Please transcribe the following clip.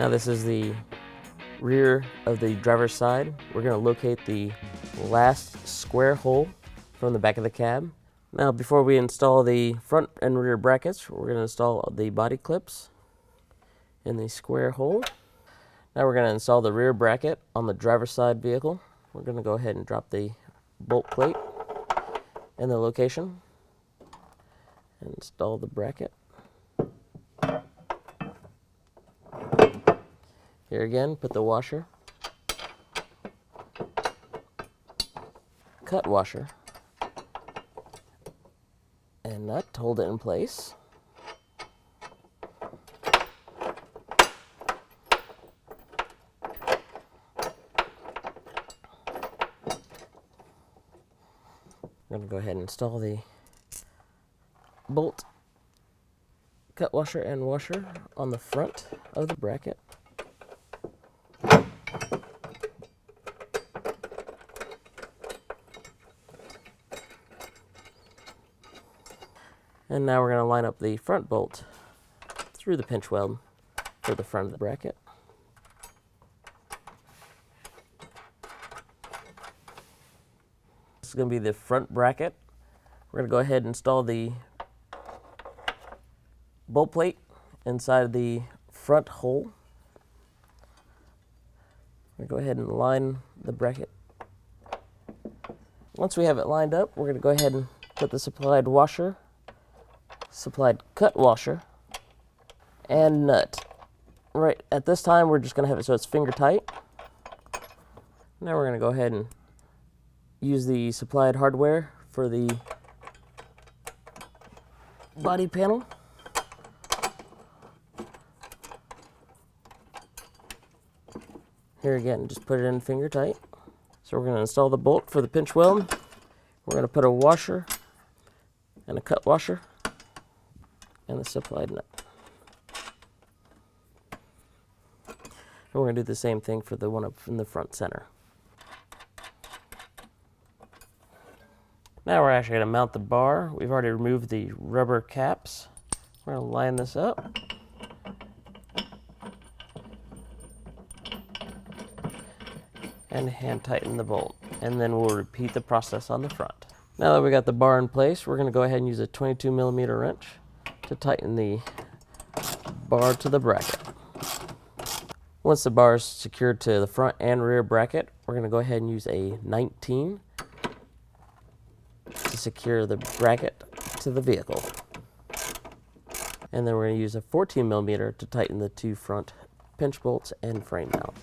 Now this is the rear of the driver's side. We're going to locate the last square hole from the back of the cab. Now before we install the front and rear brackets, we're going to install the body clips in the square hole. Now we're going to install the rear bracket on the driver's side vehicle. We're going to go ahead and drop the bolt plate in the location and install the bracket. Here again, put the washer, cut washer, and nut to hold it in place. I'm going to go ahead and install the bolt, cut washer, and washer on the front of the bracket. And now we're going to line up the front bolt through the pinch weld for the front of the bracket. This is going to be the front bracket. We're going to go ahead and install the bolt plate inside the front hole. We're going to go ahead and line the bracket. Once we have it lined up, we're going to go ahead and put the supplied washer, supplied cut washer, and nut. Right at this time, we're just going to have it so it's finger tight. Now we're going to go ahead and use the supplied hardware for the body panel. Here again, just put it in finger tight. So we're going to install the bolt for the pinch weld. We're going to put a washer and a cut washer and the supplied nut. And we're going to do the same thing for the one up in the front center. Now we're actually going to mount the bar. We've already removed the rubber caps. We're going to line this up. And hand tighten the bolt. And then we'll repeat the process on the front. Now that we got the bar in place, we're going to go ahead and use a 22mm wrench to tighten the bar to the bracket. Once the bar is secured to the front and rear bracket, we're going to go ahead and use a 19 to secure the bracket to the vehicle. And then we're going to use a 14mm to tighten the two front pinch bolts and frame mount.